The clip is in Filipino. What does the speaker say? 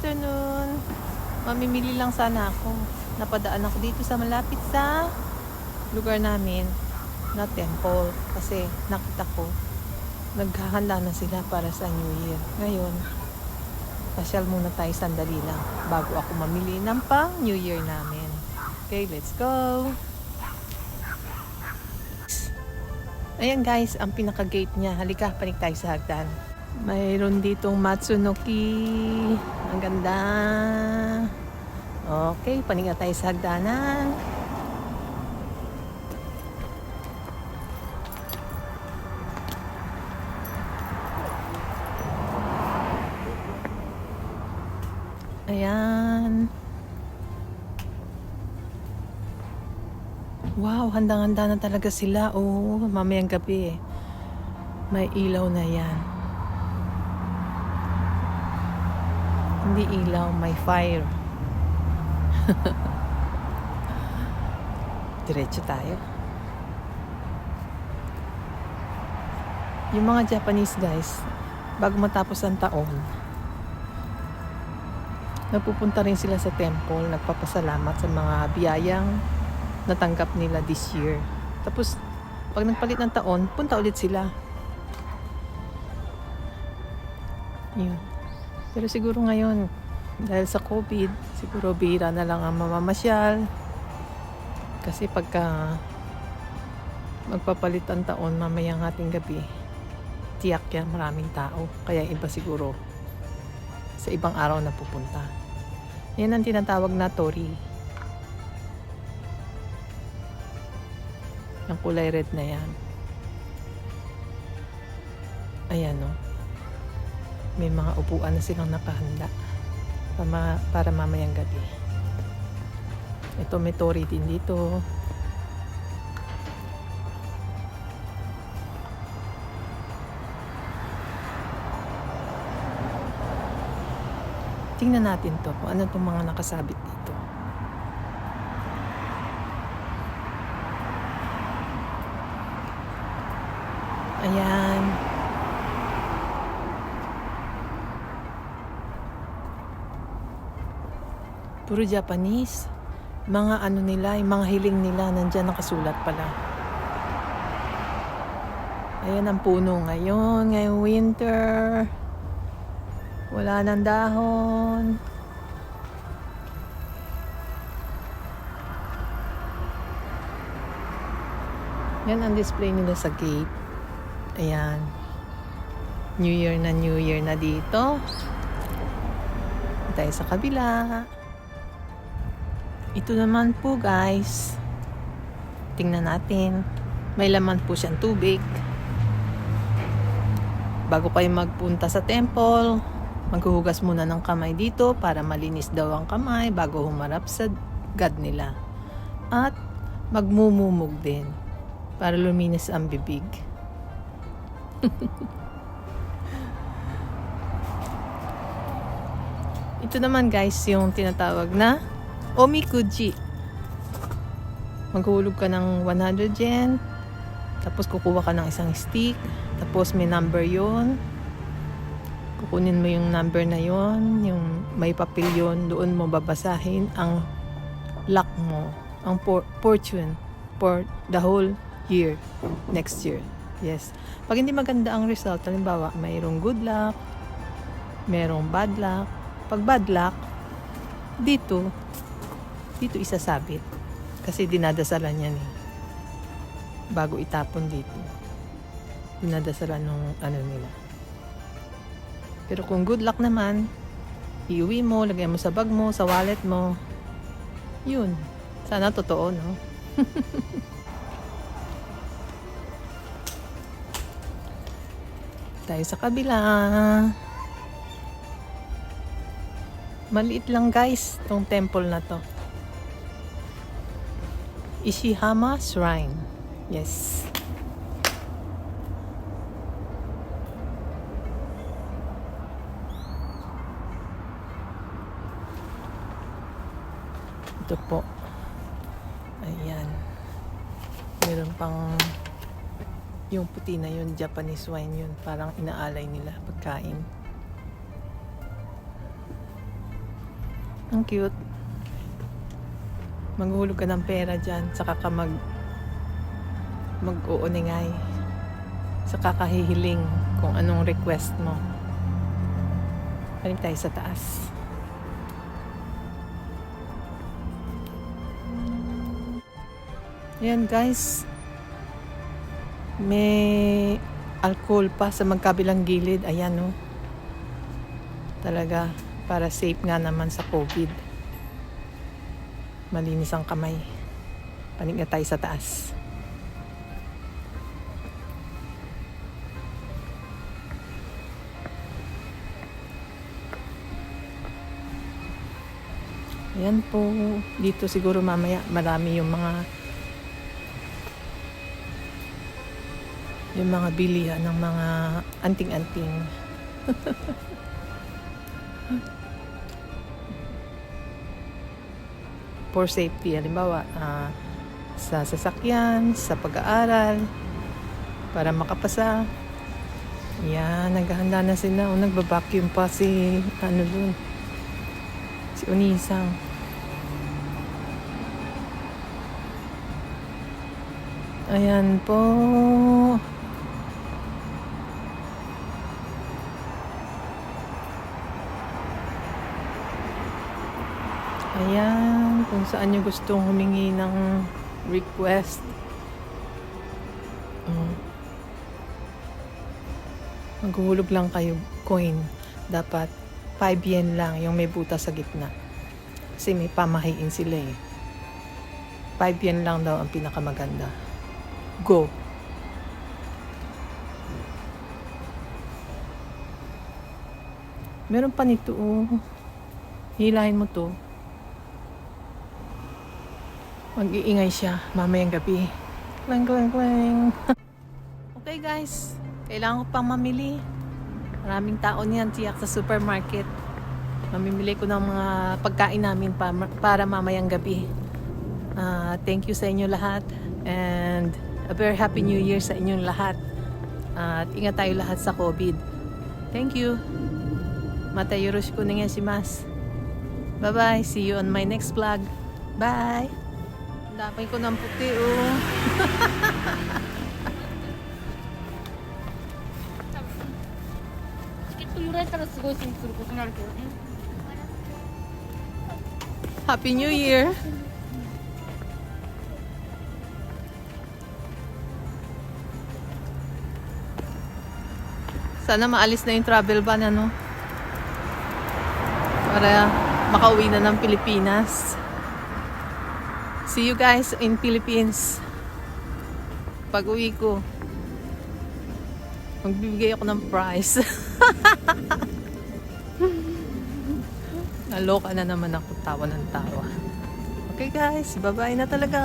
afternoon. Mamimili lang sana ako. Napadaan ako dito sa malapit sa lugar namin na temple. Kasi nakita ko, naghahanda na sila para sa New Year. Ngayon, pasyal muna tayo sandali lang bago ako mamili ng pang New Year namin. Okay, let's go! Ayan guys, ang pinaka-gate niya. Halika, panik tayo sa hagdan. Mayroon ditong Matsunoki. Ang ganda. Okay, paninga tayo sa hagdanan. Ayan. Wow, handang-handa na talaga sila. Oh, mamayang gabi eh. May ilaw na yan. Hindi ilaw, may fire. Diretso tayo. Yung mga Japanese guys, bago matapos ang taon, nagpupunta rin sila sa temple, nagpapasalamat sa mga biyayang natanggap nila this year. Tapos, pag nagpalit ng taon, punta ulit sila. Yun. Pero siguro ngayon, dahil sa COVID, siguro bihira na lang ang mamamasyal. Kasi pagka magpapalit ang taon mamayang ating gabi, tiyak yan maraming tao. Kaya iba siguro sa ibang araw na pupunta. Yan ang tinatawag na tori. Yung kulay red na yan. Ayan o. May mga upuan na silang nakahanda para mamayang gabi. Ito may tori din dito. Tingnan natin to kung ano itong mga nakasabit dito. Ayan. Puro Japanese. Mga ano nila, yung mga hiling nila, nandyan nakasulat pala. Ayan ang puno ngayon. Ngayong winter. Wala nang dahon. Yan ang display nila sa gate. Ayan. New Year na dito. Tayo sa kabila. Ito naman po guys. Tingnan natin. May laman po siyang tubig. Bago kayo magpunta sa temple, maghuhugas muna ng kamay dito para malinis daw ang kamay bago humarap sa God nila. At magmumumog din para luminis ang bibig. Ito naman guys yung tinatawag na omikuji. Maghuhulog ka ng 100 yen. Tapos kukuha ka ng isang stick. Tapos may number yon. Kukunin mo yung number na yon, yung may papel yon, doon mo babasahin ang luck mo, ang fortune for the whole year, next year. Yes. Pag hindi maganda ang result, halimbawa, mayroong good luck, mayroong bad luck. Pag bad luck, dito isasabit. Kasi dinadasalan yan eh. Bago itapon dito. Dinadasalan ng ano nila. Pero kung good luck naman, iuwi mo, lagay mo sa bag mo, sa wallet mo. Yun. Sana totoo, no? Tayo sa kabila. Maliit lang guys, tong temple na to. Ishihama Shrine. Yes. Ito po. Ayan. Meron pang yung puti na yun, Japanese wine yun. Parang inaalay nila pagkain. Ang cute. Maghuhulog ka ng pera dyan, saka ka mag-uuningay. Saka kahihiling kung anong request mo. Balik tayo sa taas. Ayan guys. May alcohol pa sa magkabilang gilid. Ayan oh. Talaga, para safe nga naman sa COVID. Malinis ang kamay. Panig na tayo sa taas. Ayan po. Dito siguro mamaya marami yung mga bilihan ng mga anting-anting. For safety, halimbawa sa sasakyan, sa pag-aaral, para makapasa. Yan, naghahanda na sila. O, nagbabacuum pa si si Unisang. Ayan po. Ayan, kung saan nyo gustong humingi ng request. Maghuhulog lang kayo coin. Dapat 5 yen lang yung may butas sa gitna. Kasi may pamahiin sila eh. 5 yen lang daw ang pinakamaganda. Go! Meron pa nito oh. Hilahin mo to. Mag-iingay siya mamayang gabi. Klang, klang, klang. Okay guys, kailangan ko pang mamili. Maraming tao niyan tiyak sa supermarket. Mamimili ko ng mga pagkain namin para mamayang gabi. Thank you sa inyo lahat. And a very happy new year sa inyong lahat. At ingat tayo lahat sa COVID. Thank you. Mata yoroshiku onegaishimasu. Bye-bye. See you on my next vlog. Bye! Damay ko ng puti, oh. Happy New Year! Sana maalis na yung travel ban, ano? Para makauwi na ng Pilipinas. See you guys in Philippines. Pag uwi ko, magbibigay ako ng prize. Naloka na naman ako, tawa ng tawa. Okay guys, bye-bye na talaga.